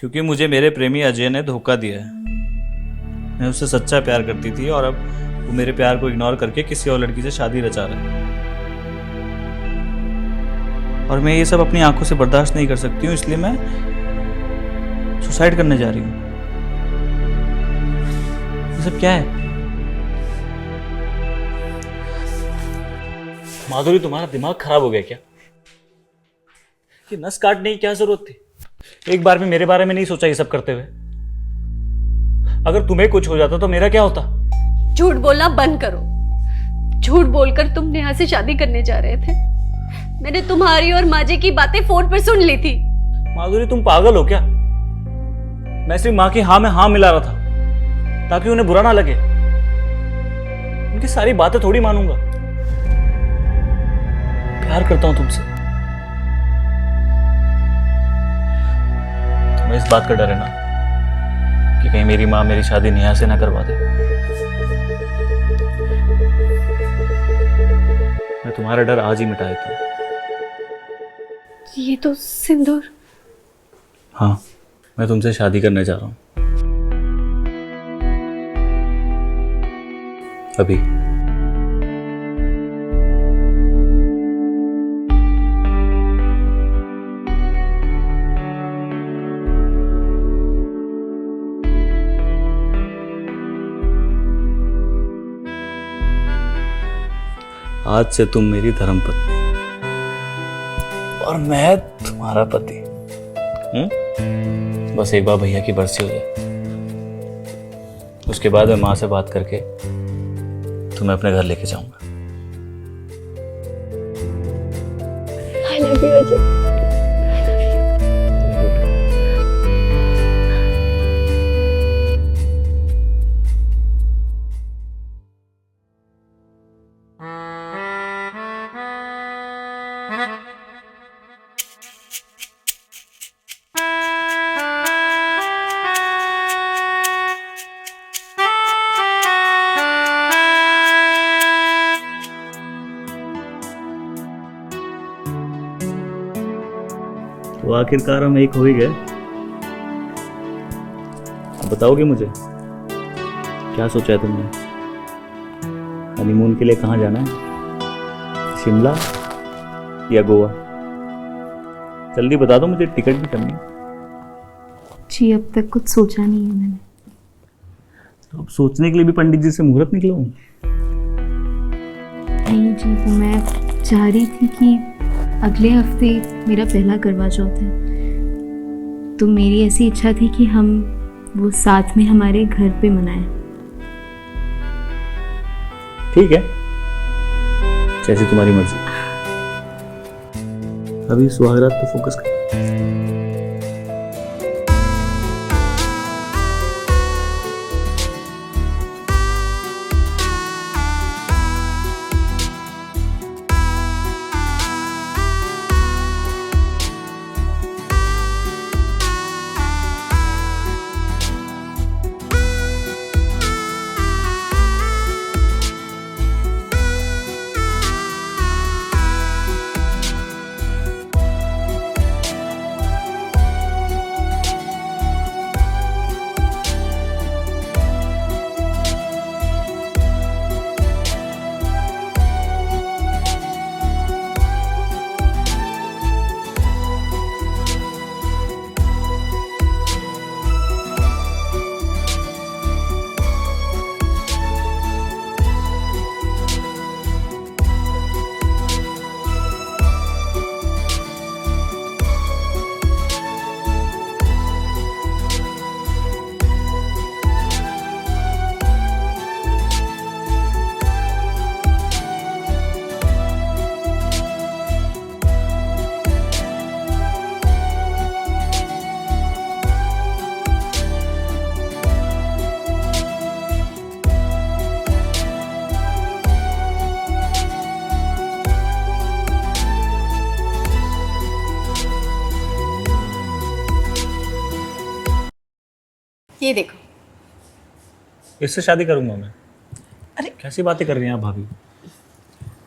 क्योंकि मुझे मेरे प्रेमी अजय ने धोखा दिया है। मैं उससे सच्चा प्यार करती थी और अब वो मेरे प्यार को इग्नोर करके किसी और लड़की से शादी रचा रहा है। और मैं ये सब अपनी आंखों से बर्दाश्त नहीं कर सकती हूँ, इसलिए मैं सुसाइड करने जा रही हूँ। ये सब क्या है? माधुरी, तुम्हारा दिमाग खराब हो गया क्या? ये नस काटने की क्या जरूरत थी? एक बार भी मेरे बारे में नहीं सोचा ये सब करते हुए। अगर तुम्हें कुछ हो जाता तो मेरा क्या होता? झूठ बोलना बंद करो। झूठ बोलकर तुम नेहा से शादी करने जा रहे थे। मैंने तुम्हारी और माजे की बातें फोन पर सुन ली थी। माधुरी, तुम पागल हो क्या? मैं सिर्फ माँ की हाँ में हाँ मिला रहा था ताकि उन्हें बुरा ना लगे। उनकी सारी बातें थोड़ी मानूंगा। प्यार करता हूं तुमसे। तुम्हें इस बात का डर है ना कि कहीं मेरी माँ मेरी शादी नेहा से ना करवा दे। मैं तुम्हारा डर आज ही मिटा देता हूं। ये तो सिंदूर। हाँ, मैं तुमसे शादी करने जा रहा हूं अभी। आज से तुम मेरी धर्मपत्नी और मैं तुम्हारा पति। बस एक बार भैया की बरसी हो जाए, उसके बाद मैं माँ से बात करके तुम्हें अपने घर लेके जाऊंगा। I love you, Ajay. तो आखिरकार हम एक हो ही गए। अब बताओगे मुझे क्या सोचा है तुमने? हनीमून के लिए कहाँ जाना है? शिमला या गोवा? जल्दी बता दो, मुझे टिकट भी करनी है। जी अब तक कुछ सोचा नहीं है मैंने। तो अब सोचने के लिए भी पंडित जी से मुहूर्त निकलवाऊं? नहीं जी, वो मैं चाह रही थी कि अगले हफ्ते मेरा पहला करवा चौथ है, तो मेरी ऐसी इच्छा थी कि हम वो साथ में हमारे घर पे मनाएं। ठीक है, जैसे तुम्हारी मर्जी। अभी सुहागरात पे फोकस कर। ये देखो। इससे शादी करूंगा मैं। अरे कैसी बातें कर रही हैं आप भाभी?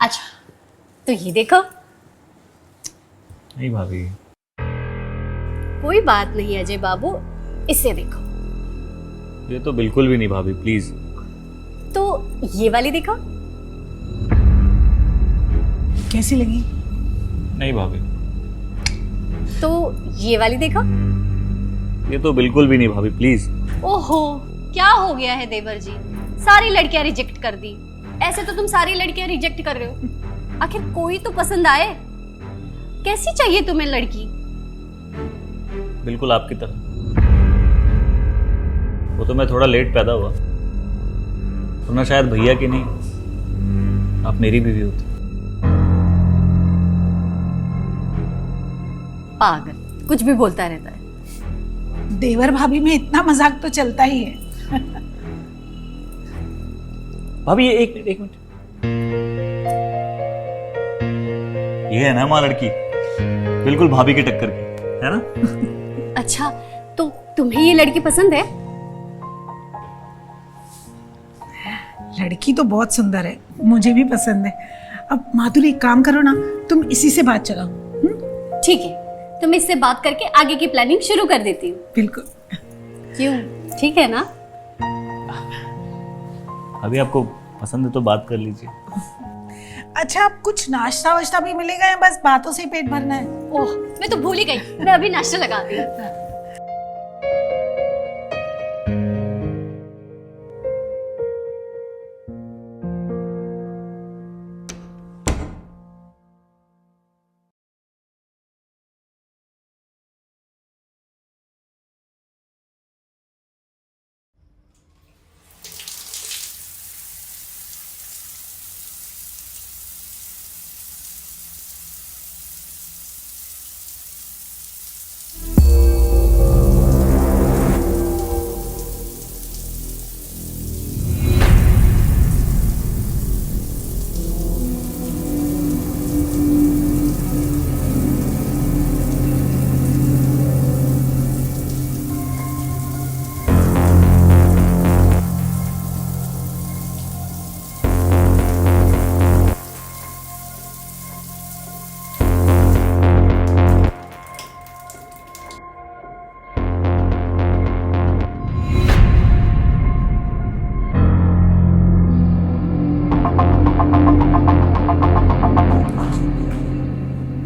अच्छा, तो ये देखो। नहीं भाभी, कोई बात नहीं अजय बाबू, इसे देखो। ये तो बिल्कुल भी नहीं भाभी, प्लीज। तो ये वाली देखो। कैसी लगी? नहीं भाभी। तो ये वाली देखो। ये तो बिल्कुल भी नहीं भाभी, प्लीज। ओहो, क्या हो गया है देवर जी, सारी लड़कियां रिजेक्ट कर दी। ऐसे तो तुम सारी लड़कियां रिजेक्ट कर रहे हो, आखिर कोई तो पसंद आए। कैसी चाहिए तुम्हें लड़की? बिल्कुल आपकी तरह। वो तो मैं थोड़ा लेट पैदा हुआ, वरना शायद भैया की नहीं आप मेरी बीवी होती। पागल, कुछ भी बोलता रहता है। देवर भाभी में इतना मजाक तो चलता ही है। भाभी ये एक मिनट, ये है ना माँ लड़की, बिल्कुल भाभी की टक्कर की, है ना? अच्छा, तो तुम्हें ये लड़की पसंद है? लड़की तो बहुत सुंदर है, मुझे भी पसंद है। अब माधुरी एक काम करो ना, तुम इसी से बात चलाओ। ठीक है, तो मैं इससे बात करके आगे की प्लानिंग शुरू कर देती हूँ। बिल्कुल। क्यों, ठीक है ना? अभी आपको पसंद है तो बात कर लीजिए। अच्छा, अब कुछ नाश्ता वाश्ता भी मिलेगा या बस बातों से ही पेट भरना है? ओह, मैं तो भूल ही गई, मैं अभी नाश्ता लगा दी।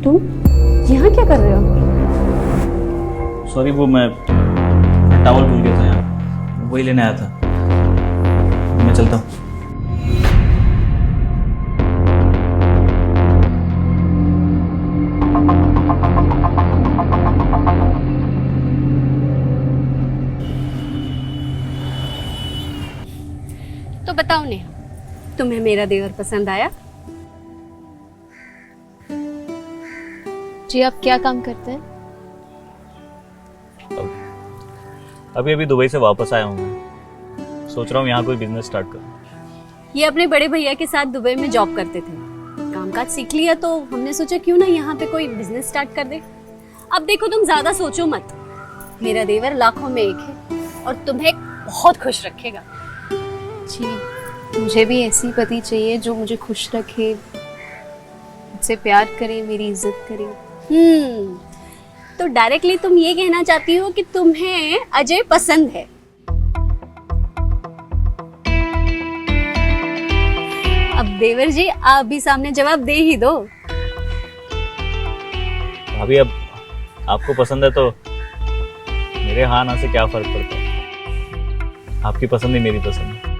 तुम यहाँ क्या कर रहे हो? सॉरी, वो मैं टॉवल भूल गया था यहाँ, वही लेने आया था। मैं चलता हूँ। तो बताओ नेहा, तुम्हें मेरा देवर पसंद आया? जी, आप क्या काम करते हैं? अभी दुबई से वापस आया हूँ मैं, सोच रहा हूँ यहाँ कोई बिजनेस स्टार्ट करूँ। ये अपने बड़े भैया के साथ दुबई में जॉब करते थे, कामकाज सीख लिया तो हमने सोचा क्यों ना यहाँ पे कोई बिजनेस स्टार्ट कर दे। अब देखो, तुम ज्यादा सोचो मत, मेरा देवर लाखों में एक है और तुम्हें बहुत खुश रखेगा। जी, मुझे भी ऐसी पति चाहिए जो मुझे खुश रखे, मुझसे प्यार करे, मेरी इज्जत करे। तो डायरेक्टली तुम ये कहना चाहती हो कि तुम्हें अजय पसंद है? अब देवर जी, आप भी सामने जवाब दे ही दो। भाभी, अब आपको पसंद है तो मेरे हाँ ना से क्या फर्क पड़ता है? आपकी पसंद ही मेरी पसंद है।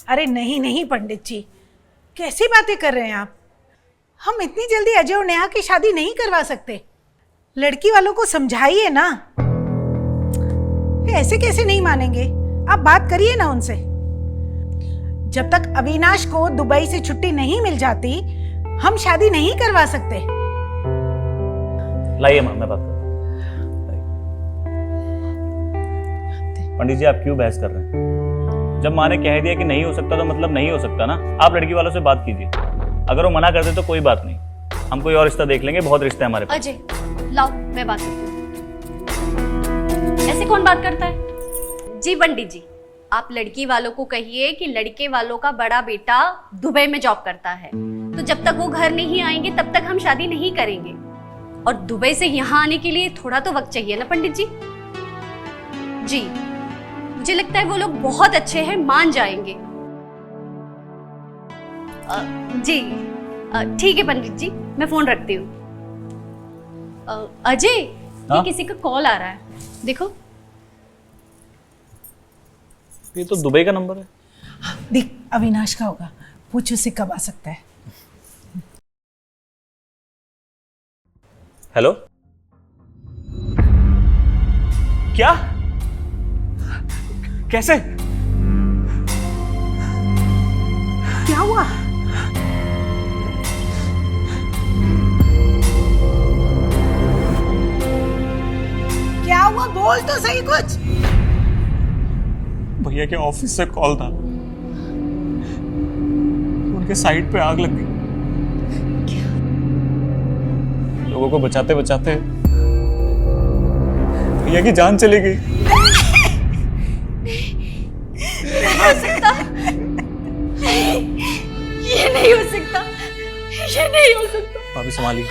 अरे नहीं नहीं पंडित जी, कैसी बातें कर रहे हैं आप? हम इतनी जल्दी अजय और नेहा की शादी नहीं करवा सकते। लड़की वालों को समझाइए ना, ऐसे कैसे नहीं मानेंगे? आप बात करिए ना उनसे। जब तक अविनाश को दुबई से छुट्टी नहीं मिल जाती, हम शादी नहीं करवा सकते। लाइए माँ, मैं बात करता हूँ। पंडित जी, आप क्यों बहस कर रहे हैं? जब माँ ने कह दिया कि नहीं हो सकता तो मतलब नहीं हो सकता ना। आप लड़की वालों से बात कीजिए, अगर वो मना कर दे तो कोई बात नहीं, हम कोई और रिश्ता देख लेंगे, बहुत रिश्ते हैं हमारे पास। अजय, लाओ मैं बात करती हूँ। ऐसे कौन बात करता है? जी पंडित जी, आप लड़की वालों को कहिए कि लड़के वालों का बड़ा बेटा दुबई में जॉब करता है, तो जब तक वो घर नहीं आएंगे तब तक हम शादी नहीं करेंगे। और दुबई से यहाँ आने के लिए थोड़ा तो वक्त चाहिए ना पंडित जी। जी मुझे लगता है वो लोग बहुत अच्छे हैं, मान जाएंगे। जी ठीक है पंडित जी, मैं फोन रखती हूँ। अजय, ये किसी का कॉल आ रहा है, देखो। ये तो दुबई का नंबर है। देख, अविनाश का होगा, पूछ उससे कब आ सकता है। हेलो, क्या? कैसे? क्या हुआ? क्या हुआ, बोल तो सही कुछ। भैया के ऑफिस से कॉल था, उनके साइट पे आग लग गई। लोगों को बचाते बचाते भैया की जान चली गई। नहीं हो सकता, ये नहीं हो सकता, ये नहीं हो सकता। भाभी संभालिए।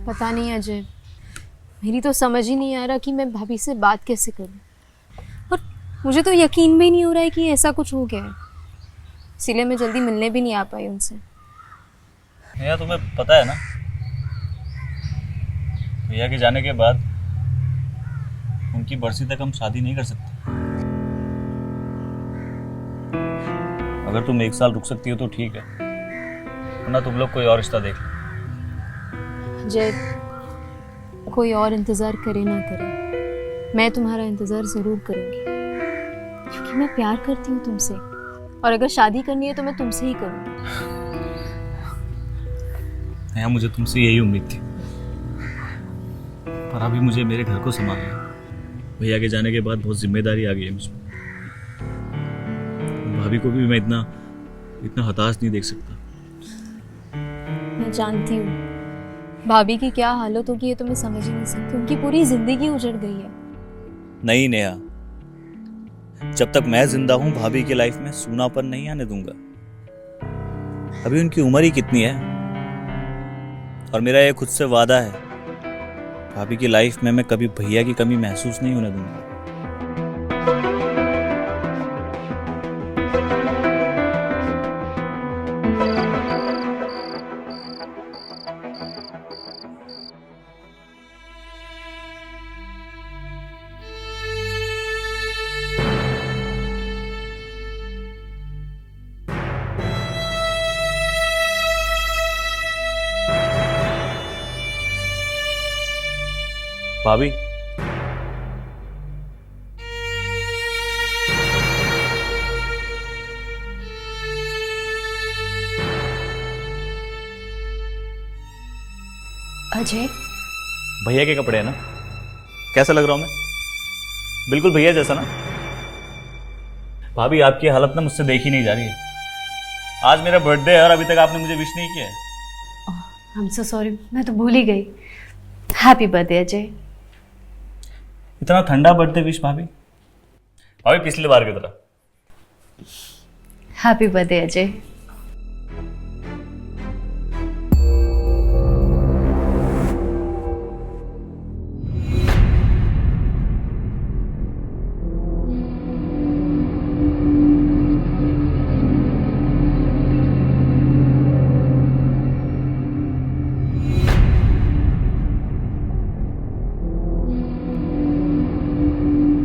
पता नहीं अजय, मेरी तो समझ ही नहीं आ रहा कि मैं भाभी से बात कैसे करूं। और मुझे तो यकीन में ही नहीं हो रहा है कि ऐसा कुछ हो गया है, इसीलिए मैं जल्दी मिलने भी नहीं आ पाई उनसे। भैया तुम्हें पता है ना, भैया के जाने के बाद उनकी बरसी तक हम शादी नहीं कर सकते। अगर तुम 1 साल रुक सकती हो तो ठीक है, वरना तुम लोग कोई और रिश्ता देख लो। जय, कोई और इंतज़ार करे ना करे, मैं तुम्हारा इंतज़ार ज़रूर करूँगी, क्योंकि मैं प्यार करती हूँ तुमसे, और अगर शादी करनी है तो मैं तुमसे ही करूँगी। नया, मुझे तुमसे यही उम्मीद थी, पर अभी मुझे मेरे घर को संभालना है। भैया के जाने के बाद बहुत जिम्मेदारी आ गई है मुझमें। भाभी को भी मैं इतना हताश नहीं देख सकता। मैं जानती हूँ भाभी की क्या हालत होगी, ये तो मैं समझ ही नहीं सकती। उनकी पूरी जिंदगी उजड़ गई है। नहीं नेहा, जब तक मैं जिंदा हूं भाभी की लाइफ में सूनापन नहीं आने दूंगा। अभी उनकी उम्र ही कितनी है, और मेरा ये खुद से वादा है, भाभी की लाइफ में मैं कभी भैया की कमी महसूस नहीं होने दूंगा। भाभी, अजय, भैया के कपड़े हैं ना? कैसा लग रहा हूं मैं? बिल्कुल भैया जैसा ना? भाभी, आपकी हालत ना मुझसे देखी नहीं जा रही है। आज मेरा बर्थडे है और अभी तक आपने मुझे विश नहीं किया है। आई एम सो सॉरी, मैं तो भूल ही गई। Happy birthday Ajay. इतना ठंडा बर्थडे विश भाभी? भाभी पिछली बार की तरह। Happy birthday Ajay.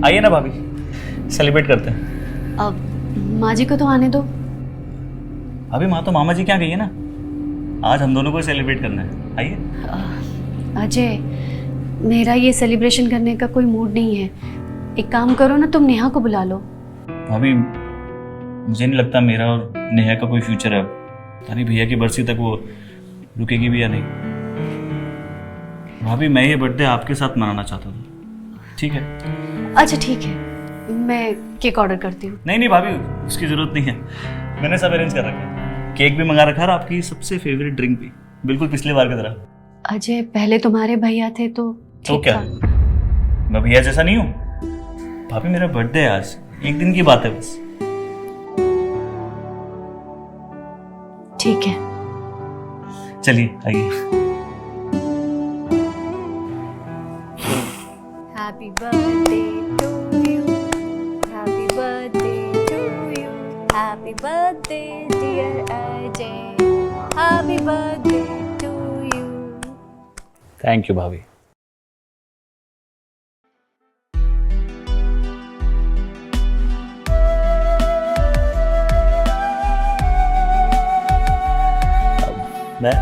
आइए ना भाभी, सेलिब्रेट करते हैं। अब माँ जी को तो आने दो। अभी माँ तो मामा जी क्या गई है ना, आज हम दोनों को सेलिब्रेट करना है। आइए। अजय, मेरा ये सेलिब्रेशन करने का कोई मूड नहीं है। एक काम करो ना, तुम नेहा को बुला लो। भाभी, मुझे नहीं लगता मेरा और नेहा का कोई फ्यूचर है। तानी भैया की बरसी तक वो रुकेगी भी या नहीं। भाभी मैं ये बर्थडे आपके साथ मनाना चाहता था, ठीक है? अच्छा ठीक है, मैं केक ऑर्डर करती हूँ। नहीं नहीं भाभी, उसकी जरूरत नहीं है, मैंने सब अरेंज कर रखा है। केक भी मंगा रखा है और आपकी सबसे फेवरेट ड्रिंक भी, बिल्कुल पिछली बार की तरह। अजय पहले तुम्हारे भैया थे तो ठीक क्या था। मैं भैया जैसा नहीं हूँ? भाभी मेरा बर्थडे है आज, एक दिन की बात है बस। ठीक है, चलिए आइए। Happy birthday to you, happy birthday to you, happy birthday dear Ajay, happy birthday to you. Thank you भाभी। मैं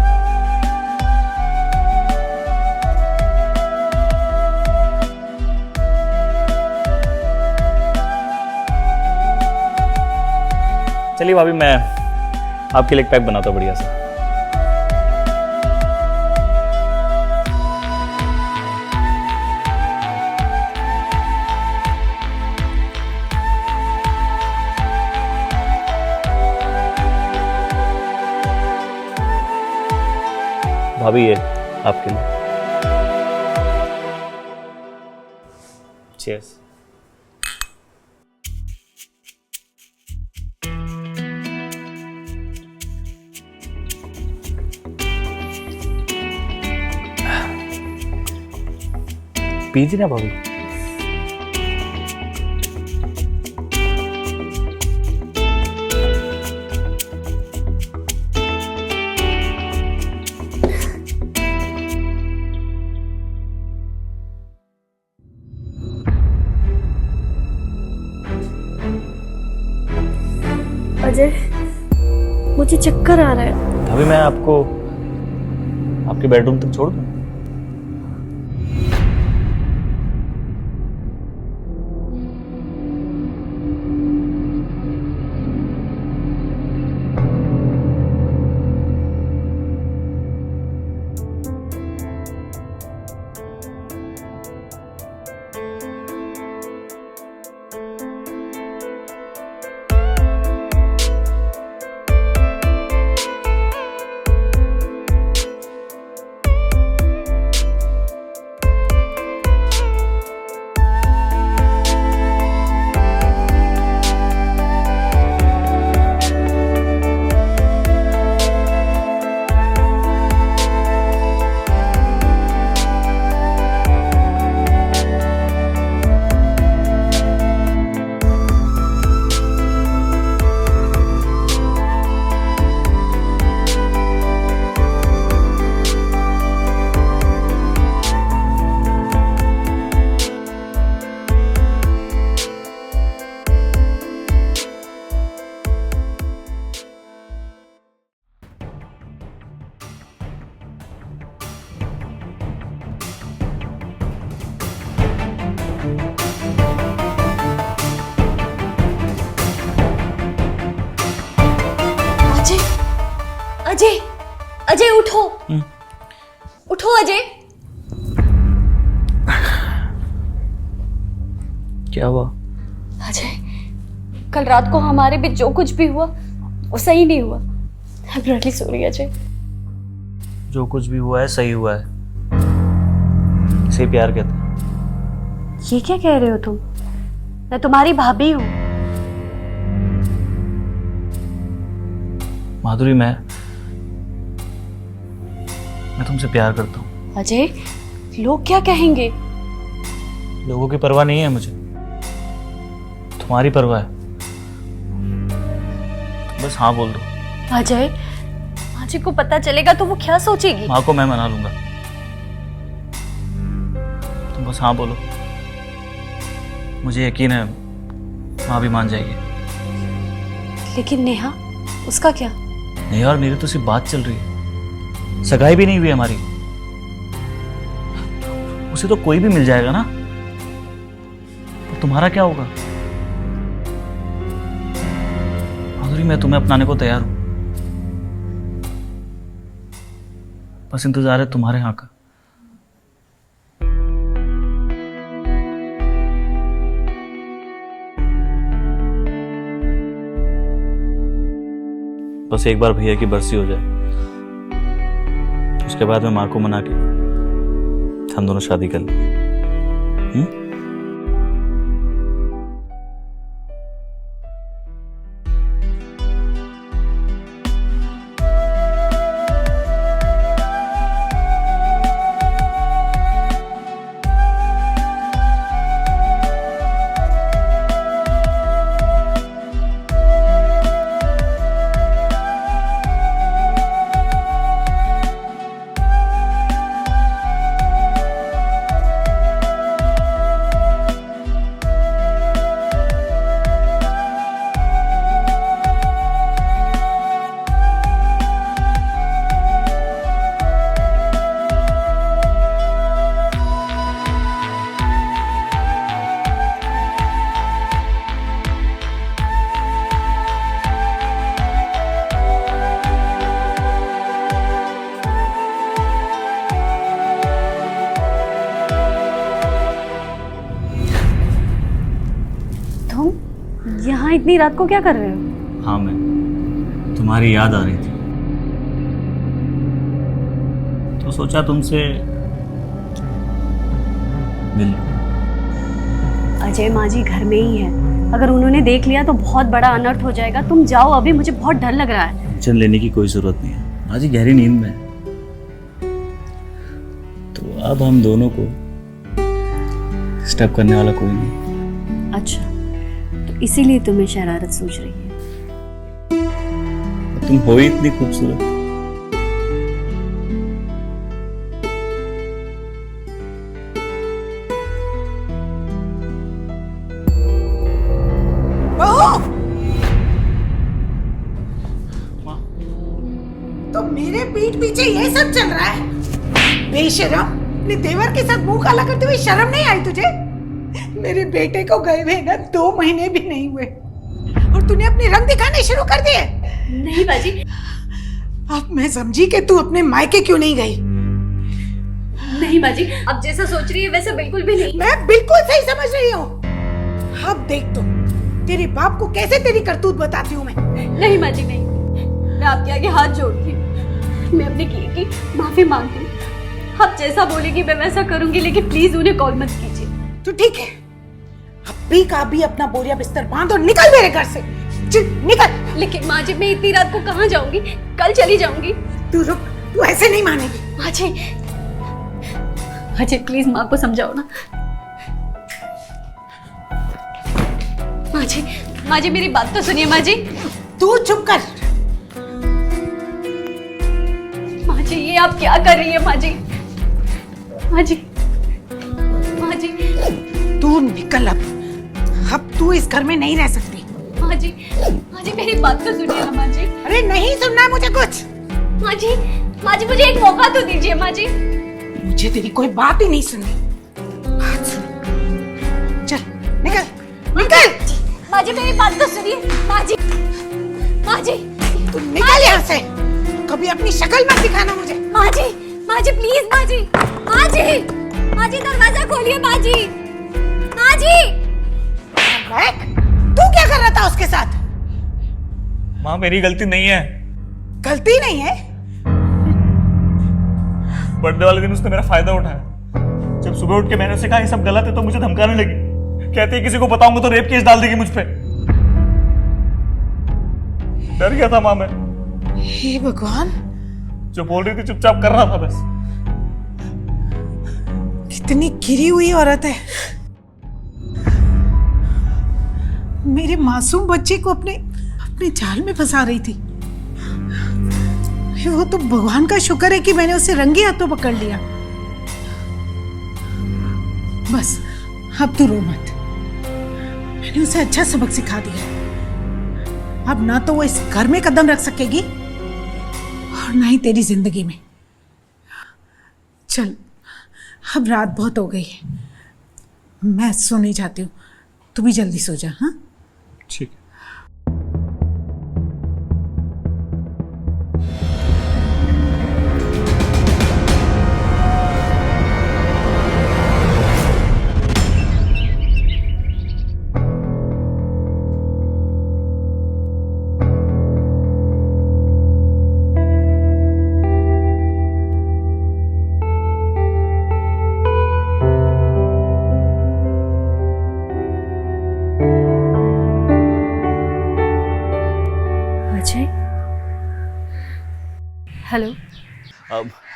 चलिए भाभी, मैं आपके लिए एक पैक बनाता हूँ बढ़िया सा। भाभी ये आपके लिए। चीयर्स। पीजिए ना भाभी। अजय मुझे चक्कर आ रहा है। अभी मैं आपको आपके बेडरूम तक छोड़ दूं? अजय, अजय उठो, उठो अजय। क्या हुआ? अजय कल रात को हमारे बीच जो कुछ भी हुआ वो सही नहीं हुआ। I am really sorry Ajay. जो कुछ भी हुआ है सही हुआ है, इसे प्यार कहते हैं। ये क्या कह रहे हो तुम? मैं तुम्हारी भाभी हूँ। माधुरी, मैं तुमसे प्यार करता हूँ। अजय लोग क्या कहेंगे? लोगों की परवाह नहीं है मुझे, तुम्हारी परवाह है। बस हाँ बोल दो। अजय माँ जी को पता चलेगा तो वो क्या सोचेगी? माँ को मैं मना लूंगा, तुम बस हाँ बोलो। मुझे यकीन है माँ भी मान जाएगी। लेकिन नेहा, उसका क्या? नहीं, और मेरी तो सिर्फ बात चल रही है, सगाई भी नहीं हुई हमारी। उसे तो कोई भी मिल जाएगा ना, तो तुम्हारा क्या होगा? माधुरी, मैं तुम्हें अपनाने को तैयार हूं, बस इंतजार है तुम्हारे यहाँ का। बस एक बार भैया की बरसी हो जाए, उसके बाद मैं माँ को मना के हम दोनों शादी कर लेंगे। यहाँ इतनी रात को क्या कर रहे हो? हाँ, मैं तुम्हारी याद आ रही थी तो सोचा तुमसे मिल लूं। अजय माँ जी घर में ही है, अगर उन्होंने देख लिया तो बहुत बड़ा अनर्थ हो जाएगा। तुम जाओ अभी, मुझे बहुत डर लग रहा है। टेंशन लेने की कोई जरूरत नहीं है, आज ही गहरी नींद में है। तो अब हम दोनों को डिस्टर्ब करने वाला कोई नहीं। अच्छा, तो इसीलिए तुम्हें शरारत सूझ रही है। तुम हो ही इतनी खूबसूरत। तो मेरे पीठ पीछे ये सब चल रहा है? बेशरम, अपने देवर के साथ मुंह काला करते हुए शर्म नहीं आई तुझे? मेरे बेटे को गए हुए ना 2 महीने भी नहीं हुए और तूने अपने रंग दिखाने शुरू कर दिए। नहीं बाजी। अब मैं समझी कि तू अपने मायके क्यों नहीं गई। नहीं बाजी, अब जैसा सोच रही है वैसा बिल्कुल भी नहीं। मैं बिल्कुल सही समझ रही हूँ। अब देख तो तेरे बाप को कैसे तेरी करतूत बताती हूँ मैं। नहीं बाजी नहीं, मैं आपके आगे हाथ जोड़ती हूँ, मैं अपने किए की माफी मांगती हूँ। आप जैसा बोलेगी मैं वैसा करूंगी, लेकिन प्लीज उन्हें कॉल मत कीजिए। तो ठीक है, अभी का अभी अपना बोरिया बिस्तर बांध और निकल मेरे घर से। चल निकल। लेकिन माँ जी, मैं इतनी रात को कहाँ जाऊंगी? कल चली जाऊंगी। तू रुक, तू ऐसे नहीं मानेगी। माँ जी, अजय प्लीज माँ को समझाओ ना। माँ जी मेरी बात तो सुनिए माँ जी। तू चुप कर। माँ जी, ये आप क्या कर रही है माँ जी? माँ जी, माँ जी, तू निकल अब तू इस घर में नहीं रह सकती। माँ जी मेरी बात तो सुनिए ना माँ जी। अरे नहीं सुनना है मुझे कुछ। माँ जी मुझे एक मौका तो दीजिए माँ जी। मुझे तेरी कोई बात ही नहीं सुननी। बात सुन। चल निकल निकल। माँ जी मेरी बात तो सुनिए। माँ जी तू निकल यहाँ से। कभी अपनी शक्ल मत दिखाना मुझे। माँ जी प्लीज माँ जी दरवाजा खोलिए माँ जी। तू क्या कर रहा था उसके साथ? माँ मेरी गलती नहीं है। गलती नहीं है? बर्थडे वाले दिन उसने मेरा फायदा उठाया। जब सुबह उठ के मैंने उसे कहा ये सब गलत है तो मुझे धमकाने लगी। कहती है किसी को बताऊंगा तो रेप केस डाल देगी मुझ पे। डर गया था माँ मैं। हे भगवान, जो बोल रही थी चुपचाप कर रहा था बस। कितनी गिरी हुई औरत है। मेरे मासूम बच्चे को अपने जाल में फंसा रही थी। वो तो भगवान का शुक्र है कि मैंने उसे रंगे हाथों पकड़ लिया। बस अब तू रो मत। मैंने उसे अच्छा सबक सिखा दिया। अब ना तो वो इस घर में कदम रख सकेगी और ना ही तेरी जिंदगी में। चल, अब रात बहुत हो गई है, मैं सोने जाती हूँ। तू भी जल्दी सो जा। हाँ ठीक है।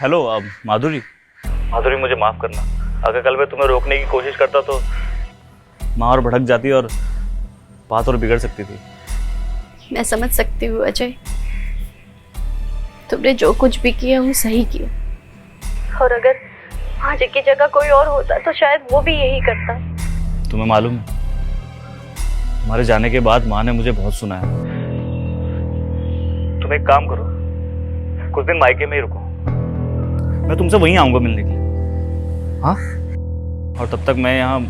हेलो माधुरी। माधुरी, मुझे माफ़ करना। अगर कल मैं तुम्हें रोकने की कोशिश करता तो माँ और भड़क जाती और बात और बिगड़ सकती थी। मैं समझ सकती हूँ अजय, तुमने जो कुछ भी किया वो सही किया, और अगर आज की जगह कोई और होता तो शायद वो भी यही करता। तुम्हें मालूम है, हमारे जाने के बाद माँ ने मुझे बहुत सुनाया। तुम एक काम करो, कुछ दिन मायके में ही रुको, मैं तुमसे वहीं आऊंगा मिलने के लिए। हाँ, और तब तक मैं यहाँ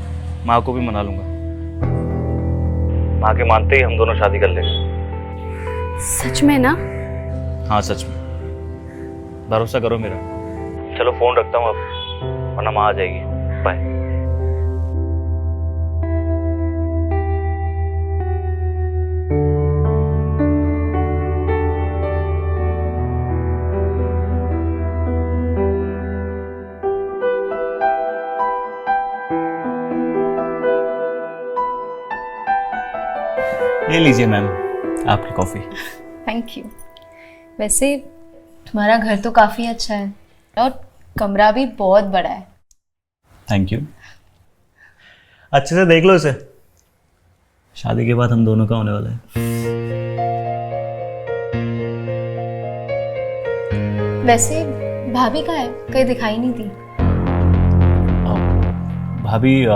माँ को भी मना लूंगा। माँ के मानते ही हम दोनों शादी कर लेंगे। सच में ना? हाँ सच में, भरोसा करो मेरा। चलो फोन रखता हूँ अब, वरना माँ आ जाएगी। बाय। ये लीजिए मैम, आपकी कॉफी। Thank you. वैसे तुम्हारा घर तो काफ़ी अच्छा है और कमरा भी बहुत बड़ा है। Thank you. अच्छे से देख लो इसे, शादी के बाद हम दोनों का होने वाला है। वैसे भाभी कहाँ है? कहीं दिखाई नहीं दी। भाभी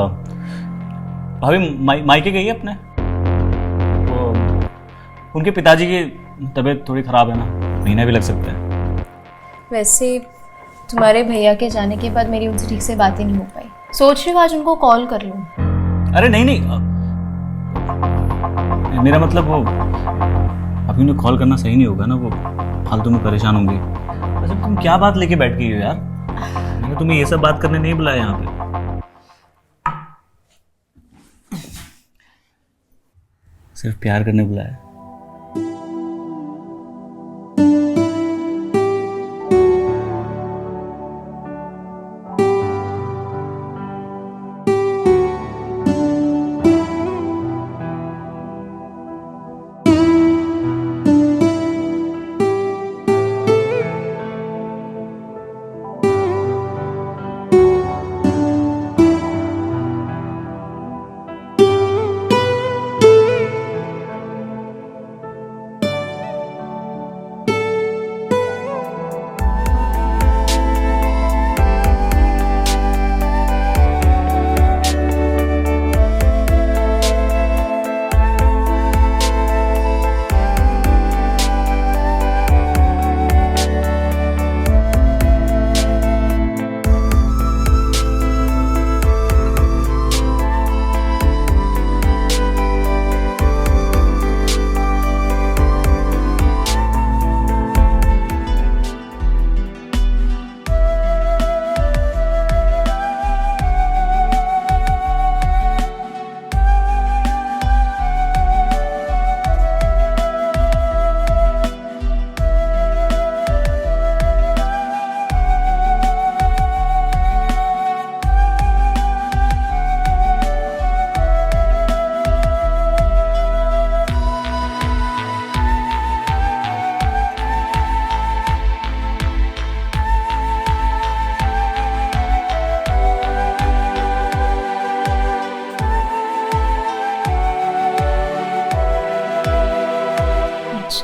मायके गई है अपने। वो उनके पिताजी की तबीयत थोड़ी खराब है ना, महीना भी लग सकता है। वैसे तुम्हारे भैया के जाने के बाद मेरी उनसे ठीक से बात ही नहीं हो पाई। सोच रही हूँ आज उनको कॉल कर लूँ। अरे नहीं नहीं, मेरा मतलब वो अभी उन्हें कॉल करना सही नहीं होगा ना, वो फालतू में परेशान होंगी। वैसे तुम क्या बात लेके बैठ गई हो यार? मैंने तुम्हें ये सब बात करने नहीं बुलाया यहाँ पे। सिर्फ प्यार करने बुलाया।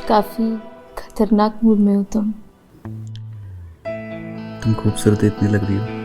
काफ़ी खतरनाक मूड में हो तुम। तुम खूबसूरत इतनी लग रही हो।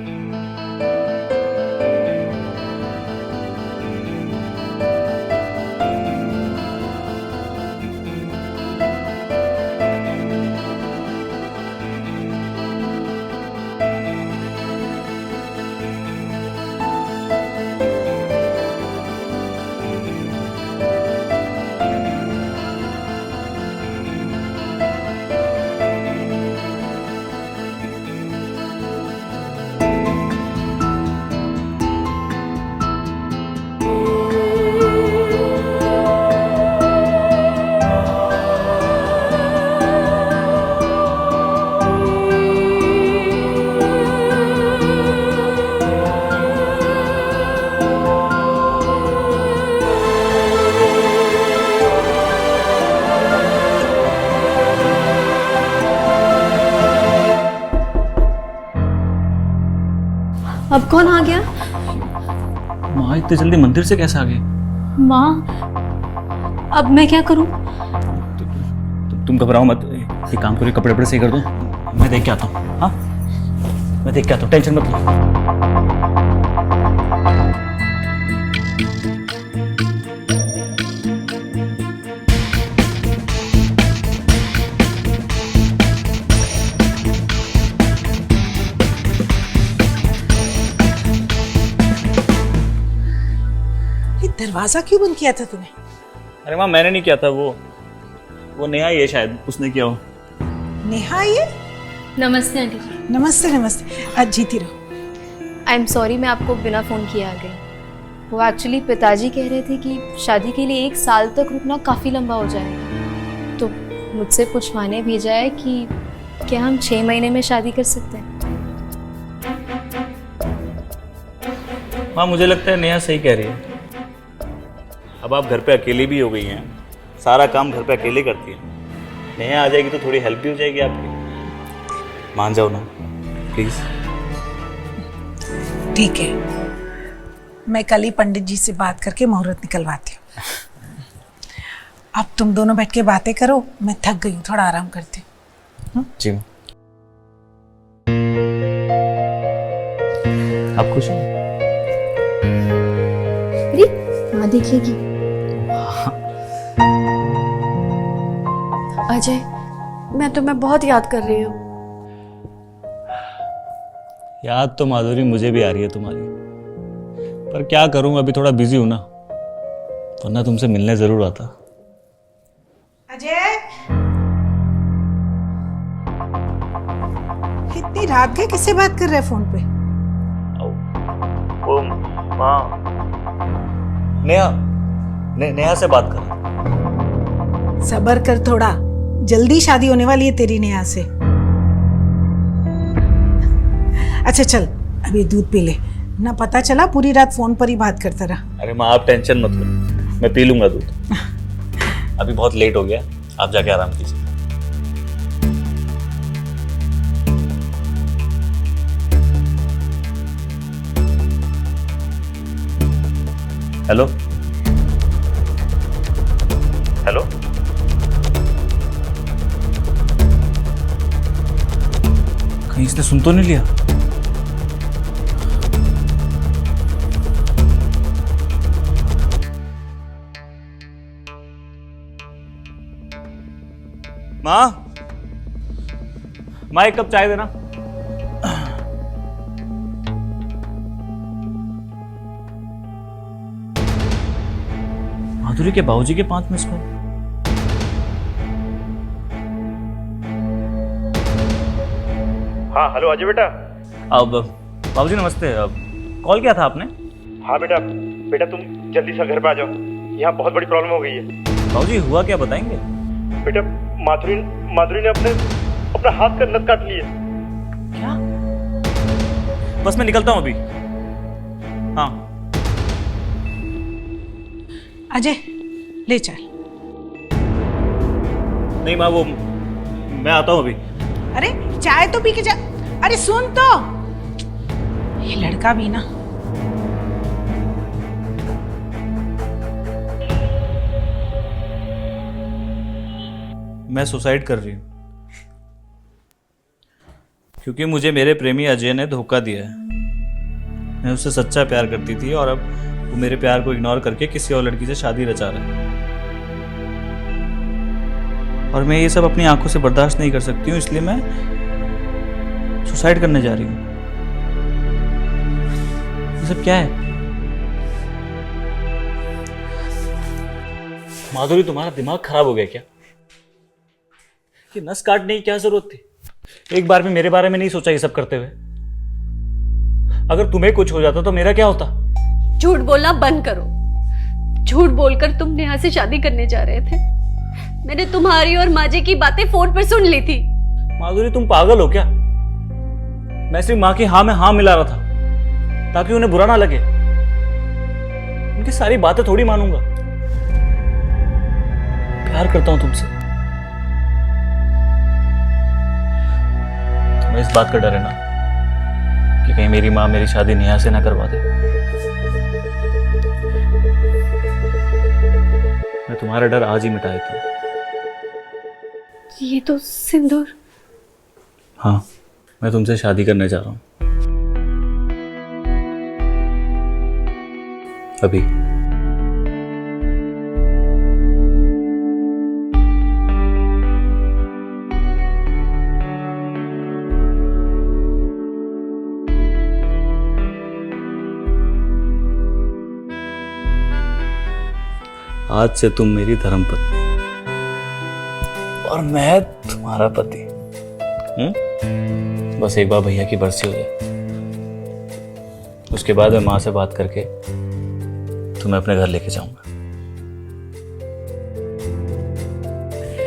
अब कौन आ गया? माँ इतने जल्दी मंदिर से कैसे आ गए? माँ, अब मैं क्या करूं? तुम घबराओ मत, ये काम करो, कपड़े वपड़े सही कर दो, मैं देख के आता हूँ। हाँ, मैं देख के आता हूँ, टेंशन मत लो। ये दरवाजा क्यों बंद किया था तूने? अरे माँ मैंने नहीं किया था, वो नेहा ही है शायद, उसने किया हो। नेहा ये? नमस्ते आंटी जी। नमस्ते नमस्ते, आज जीती रहो। आई एम सॉरी, मैं आपको बिना फ़ोन किए आ गई। वो एक्चुअली पिताजी कह रहे थे कि शादी के लिए 1 साल तक रुकना काफ़ी लंबा हो जाएगा, तो मुझसे पूछवाने भेजा है कि क्या हम 6 महीने में शादी कर सकते हैं। माँ मुझे लगता है नेहा सही कह रही है। अब आप घर पे अकेली भी हो गई हैं, सारा काम घर पे अकेले करती है। नेहा आ जाएगी तो थोड़ी हेल्प भी हो जाएगी आपकी। मान जाओ ना प्लीज। ठीक है, मैं कल ही पंडित जी से बात करके मुहूर्त निकलवाती हूँ। अब तुम दोनों बैठ के बातें करो, मैं थक गई हूँ, थोड़ा आराम करती हूँ। जी आप खुश हो? माँ देखेगी। अजय, मैं तुम्हें बहुत याद कर रही हूँ। याद तो माधुरी मुझे भी आ रही है तुम्हारी, पर क्या करूं, अभी थोड़ा बिजी हूं ना, वरना तुमसे मिलने जरूर आता। अजय, इतनी रात के किससे बात कर रहे हैं फोन पे? ओ माँ, नेहा से बात कर। सब्र कर थोड़ा, जल्दी शादी होने वाली है तेरी नेहा से। अच्छा चल, अभी दूध पी ले, ना पता चला पूरी रात फोन पर ही बात करता रहा। अरे माँ आप टेंशन मत लो, मैं पी लूंगा दूध। अभी बहुत लेट हो गया, आप जाके आराम कीजिए। हेलो हेलो, कहीं इसने सुन तो नहीं लिया? माँ 1 कप चाय देना। माधुरी के बाबूजी के 5 मिस कॉल। हाँ हेलो अजय बेटा। अब बाबूजी नमस्ते, अब कॉल किया था आपने? हाँ बेटा, बेटा तुम जल्दी से घर पे आ जाओ, यहाँ बहुत बड़ी प्रॉब्लम हो गई है। बाबूजी हुआ क्या, बताएंगे? बेटा माधुरी ने अपना हाथ का नस काट लिया। क्या? बस मैं निकलता हूँ अभी। हाँ अजय ले चल। नहीं माँ, वो मैं आता हूँ अभी। अरे चाय तो पी के जा। अरे सुन तो, ये लड़का भी ना। मैं सुसाइड कर रही हूँ क्योंकि मुझे मेरे प्रेमी अजय ने धोखा दिया है। मैं उससे सच्चा प्यार करती थी और अब वो मेरे प्यार को इग्नोर करके किसी और लड़की से शादी रचा रहा है। और मैं ये सब अपनी आंखों से बर्दाश्त नहीं कर सकती हूँ, इसलिए मैं सुसाइड करने जा रही हूँ। ये सब क्या है? माधुरी तुम्हारा दिमाग खराब हो गया क्या? कि नस काटने की क्या जरूरत थी? एक बार भी मेरे बारे में नहीं सोचा ये सब करते हुए? अगर तुम्हें कुछ हो जाता तो मेरा क्या होता? झूठ बोलना बंद करो। झूठ बोलकर तुम नेहा से शादी करने जा रहे थे। मैंने तुम्हारी और माजे की बातें फोन पर सुन ली थी। माधुरी तुम पागल हो क्या? मैं सिर्फ माँ की हाँ में हाँ मिला रहा था ताकि उन्हें बुरा ना लगे। उनकी सारी बातें थोड़ी मानूंगा। प्यार करता हूं तुमसे। तुम्हें इस बात का डर है ना कि कहीं मेरी माँ मेरी शादी नेहा से ना करवा दे। मैं तुम्हारा डर आज ही मिटा देता हूँ। ये तो सिंदूर। हाँ, मैं तुमसे शादी करने जा रहा हूँ अभी। आज से तुम मेरी धर्मपत्नी और मैं तुम्हारा पति। बस एक बार भैया की बरसी हो जाए, उसके बाद मैं माँ से बात करके तुम्हें अपने घर लेके जाऊंगा।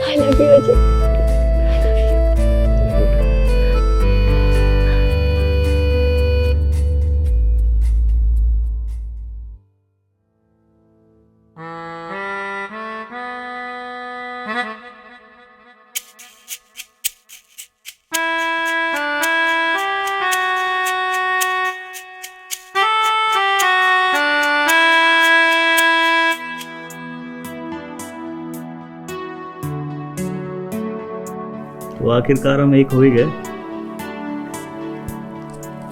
I love you, Ajay. तो आखिरकार हम एक हो ही गए।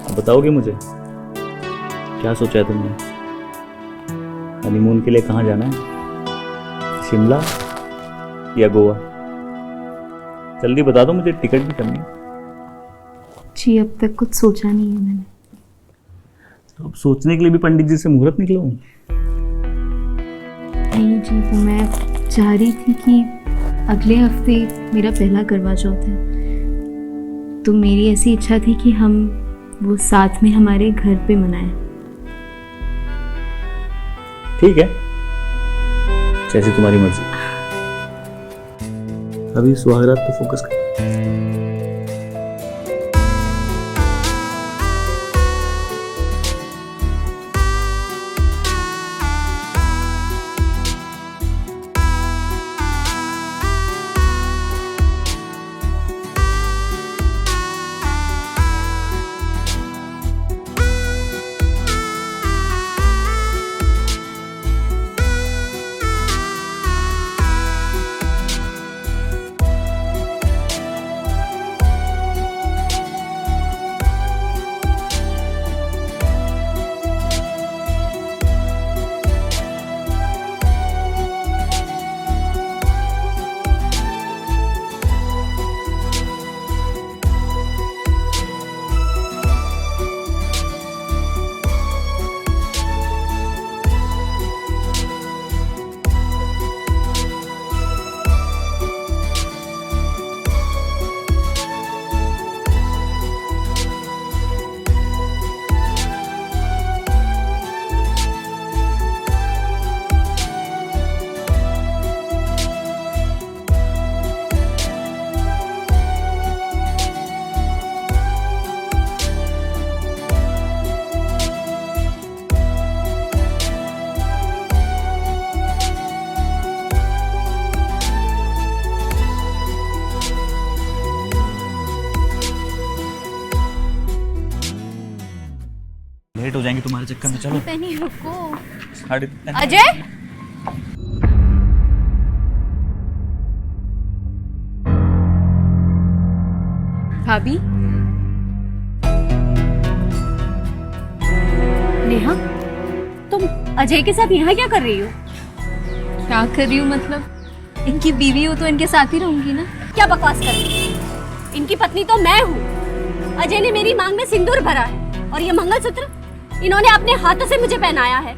अब बताओगे मुझे क्या सोचा है तुमने? हनीमून के लिए कहाँ जाना है? शिमला या गोवा? जल्दी बता दो, मुझे टिकट भी करनी है। जी अब तक कुछ सोचा नहीं है मैंने। तो अब सोचने के लिए भी पंडित जी से मुहूर्त निकलवाऊं? नहीं जी, वो मैं चाह रही थी कि अगले हफ्ते मेरा पहला करवा चौथ है, तो मेरी ऐसी इच्छा थी कि हम वो साथ में हमारे घर पे मनाएं। ठीक है, जैसी तुम्हारी मर्जी। अभी सुहागरात पे फोकस कर। लेट हो जाएंगे तुम्हारे चक्कर में। चलो नहीं, रुको। साढ़े- अजय, भाभी। नेहा, तुम अजय के साथ यहाँ क्या कर रही हो? क्या कर रही हूँ मतलब? इनकी बीवी हो तो इनके साथ ही रहूंगी ना। क्या बकवास कर रही हो? इनकी पत्नी तो मैं हूँ। अजय ने मेरी मांग में सिंदूर भरा है और ये मंगलसूत्र इन्होंने अपने हाथों से मुझे पहनाया है।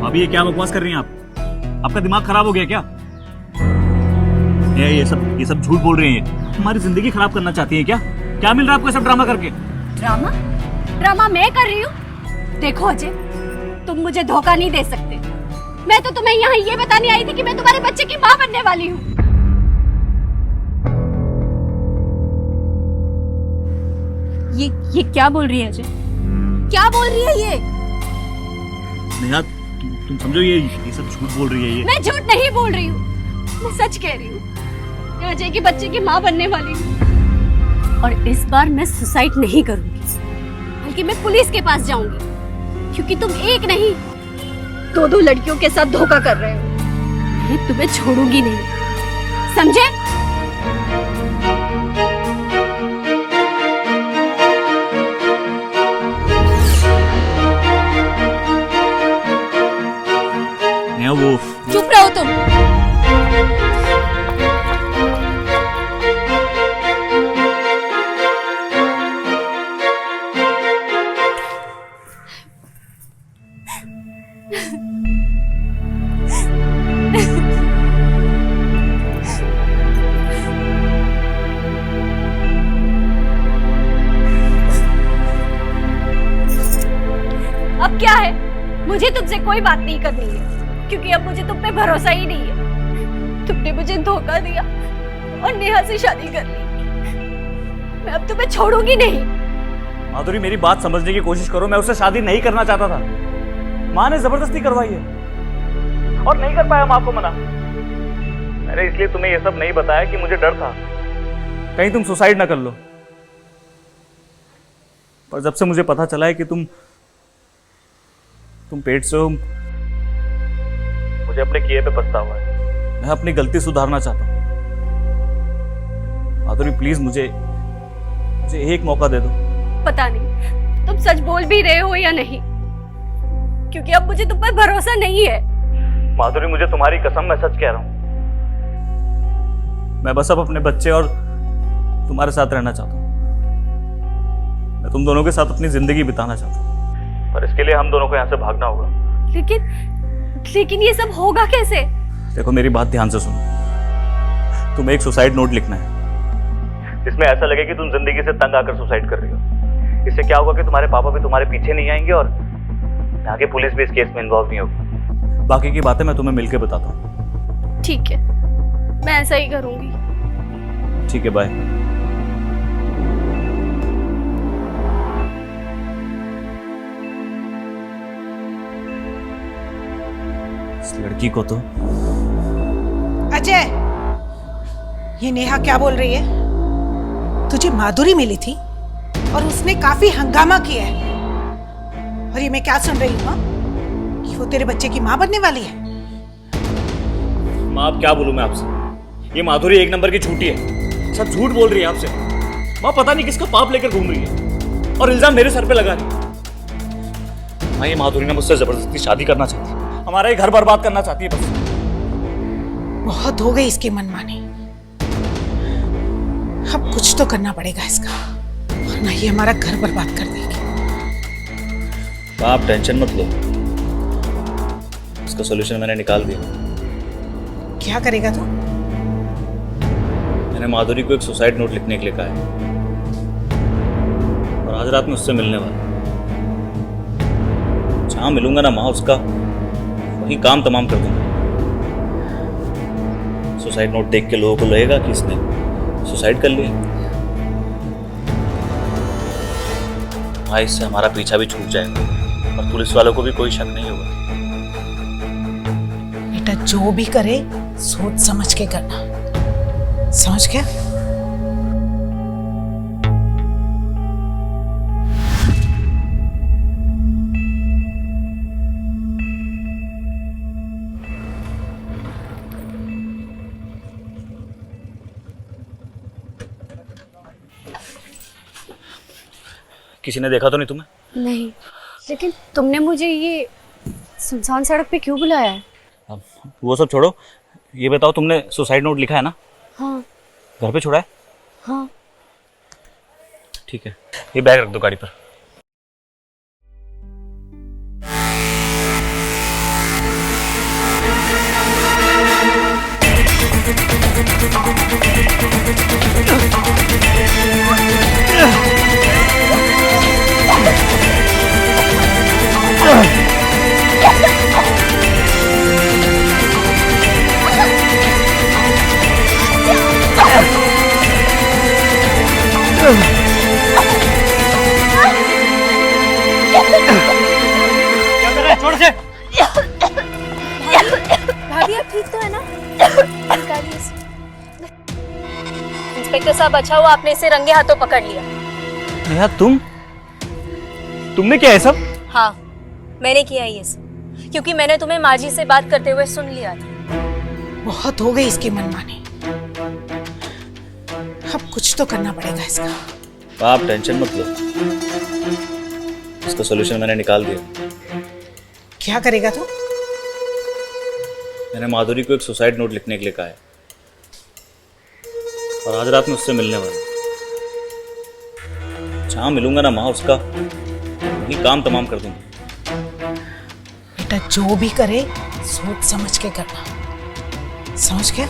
भाभी ये क्या बकवास कर रही हैं आप? आपका दिमाग खराब हो गया क्या? ये सब झूठ बोल रही हैं। तुम्हारी जिंदगी खराब करना चाहती हैं क्या? क्या मिल रहा है आपको सब ड्रामा करके? ड्रामा? ड्रामा मैं कर रही हूँ? देखो अजय, तुम मुझे धोखा नहीं दे सकते। मैं तो तुम्हें यहाँ ये बताने आई थी कि मैं तुम्हारे बच्चे की माँ बनने वाली हूँ। ये क्या बोल रही है अजय? क्या बोल रही है ये? नेहा, तुम समझो ये सब झूठ बोल रही है ये। मैं झूठ नहीं बोल रही हूँ, मैं सच कह रही हूँ। मैं अजय के बच्चे की माँ बनने वाली हूँ और इस बार मैं सुसाइड नहीं करूंगी, बल्कि मैं पुलिस के पास जाऊंगी, क्योंकि तुम एक नहीं दो लड़कियों के साथ धोखा कर रहे हो। मैं तुम्हें छोड़ूंगी नहीं, समझे? नेहा वो चुप रहो तुम। अब क्या है, मुझे तुमसे कोई बात नहीं करनी है, क्योंकि अब मुझे तुम पे भरोसा ही नहीं है। तुमने मुझे धोखा दिया और नेहा से शादी कर ली। मैं अब तुम्हें छोड़ूंगी नहीं। माधुरी, मेरी बात समझने की कोशिश करो। मैं उससे शादी नहीं करना चाहता था, माँ ने जबरदस्ती करवाई है और नहीं कर पाया माँ को मना। मैंने इसलिए तुम्हें ये सब नहीं बताया कि मुझे डर था कहीं तुम सुसाइड ना कर लो। पर जब से मुझे पता चला है कि तुम पेट से हो, मुझे अपने किए पे पछतावा है। मैं अपनी गलती सुधारना चाहता हूँ। माधुरी प्लीज मुझे एक मौका दे दो। पता नहीं तुम सच बोल भी रहे हो या नहीं, क्योंकि अब मुझे तुम पर भरोसा नहीं है। माधुरी, मुझे तुम्हारी कसम, मैं सच कह रहा हूं। मैं बस अब अपने बच्चे और तुम्हारे साथ रहना चाहता हूं। मैं तुम दोनों के साथ अपनी जिंदगी बिताना चाहता हूं, पर इसके लिए हम दोनों को यहाँ से भागना होगा। लेकिन ये सब होगा कैसे? देखो, मेरी बात ध्यान से सुनो। तुम्हें एक सुसाइड नोट लिखना है, इसमें ऐसा लगे कि तुम जिंदगी से तंग आकर सुसाइड कर रही हो। इससे क्या होगा कि तुम्हारे पापा भी तुम्हारे पीछे नहीं आएंगे और आगे पुलिस भी इस केस में इन्वॉल्व नहीं होगी। बाकी की बातें मैं तुम्हें मिलकर बताता हूँ। ठीक है, मैं ऐसा ही करूंगी। ठीक है, बाय। इस लड़की को तो अजय, ये नेहा क्या बोल रही है? तुझे माधुरी मिली थी और उसने काफी हंगामा किया है, और ये मैं क्या सुन रही हूँ कि वो तेरे बच्चे की माँ बनने वाली है। माँ, अब क्या बोलूं मैं आपसे? ये माधुरी एक नंबर की झूठी है, सब झूठ बोल रही है आपसे। माँ, पता नहीं किसका पाप लेकर घूम रही है और इल्जाम मेरे सर पे लगा रही है। माँ, ये माधुरी ने मुझसे जबरदस्ती शादी करना चाहती है, हमारा ये घर बर्बाद करना चाहती है बस। बहुत हो गई इसकी मनमानी, अब कुछ तो करना पड़ेगा इसका, वरना ये हमारा घर बर्बाद कर देगी। आप टेंशन मत लो, इसका सॉल्यूशन मैंने निकाल दिया। क्या करेगा तू? मैंने माधुरी को एक सुसाइड नोट लिखने के लिए कहा है और आज रात में उससे मिलने वाला। जहां मिलूंगा ना माँ, उसका वही काम तमाम कर दूंगा। सुसाइड नोट देख के लोगों को लगेगा कि इसने सुसाइड कर लिया। भाई, इससे हमारा पीछा भी छूट जाएगा और पुलिस वालों को भी कोई शक नहीं होगा। बेटा, जो भी करे सोच समझ के करना, समझ गया? किसी ने देखा तो नहीं तुम्हें? नहीं, लेकिन तुमने मुझे ये सुनसान सड़क पे क्यों बुलाया है? अब वो सब छोड़ो, ये बताओ, तुमने सुसाइड नोट लिखा है ना? हाँ। घर पे छोड़ा है? हाँ। ठीक है, ये बैग रख दो गाड़ी पर। छोड़ से। भाभी, आप ठीक तो है ना? इंस्पेक्टर साहब, बचा बचा हुआ आपने इसे रंगे हाथों पकड़ लिया। नेहा तुमने क्या है सब? हाँ, मैंने किया ये सब, क्योंकि मैंने तुम्हें माँ जी से बात करते हुए सुन लिया था। बहुत हो गई इसकी मनमानी, अब कुछ तो करना पड़ेगा इसका। आप टेंशन मत लो, इसका सॉल्यूशन मैंने निकाल दिया। क्या करेगा तू? मैंने माधुरी को एक सुसाइड नोट लिखने के लिए कहा है और आज रात में उससे मिलने वाला। जहां मिलूंगा ना माँ, उसका वही काम तमाम कर दूंगा। बेटा जो भी करे सोच समझ के करना, समझ गया?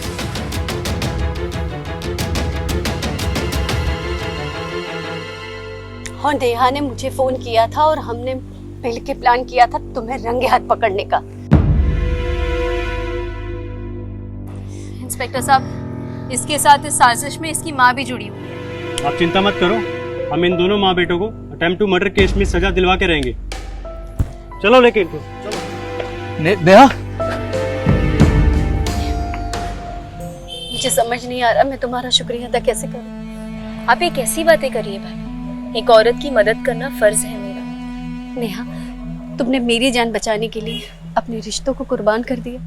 और नेहा ने मुझे फोन किया था और हमने मिलकर प्लान किया था तुम्हें रंगे हाथ पकड़ने का। इंस्पेक्टर साहब, इसके साथ इस साजिश में इसकी माँ भी जुड़ी हुई है। आप चिंता मत करो, हम इन दोनों माँ बेटों को अटेम्प्ट टू मर्डर केस में सजा दिलवा के रहेंगे। चलो लेके इनको। नेहा, मुझे समझ नहीं आ रहा मैं तुम्हारा शुक्रिया अदा कैसे करूं। आप ये कैसी बातें करिए भाई, एक औरत की मदद करना फर्ज है मेरा। नेहा, तुमने मेरी जान बचाने के लिए अपने रिश्तों को कुर्बान कर दिया।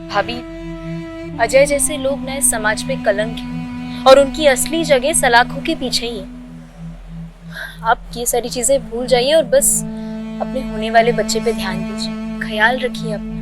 भाभी, अजय जैसे लोग नए समाज में कलंक हैं और उनकी असली जगह सलाखों के पीछे ही है। आप ये सारी चीजें भूल जाइए और बस अपने होने वाले बच्चे पे ध्यान दीजिए, ख्याल रखिए अपना।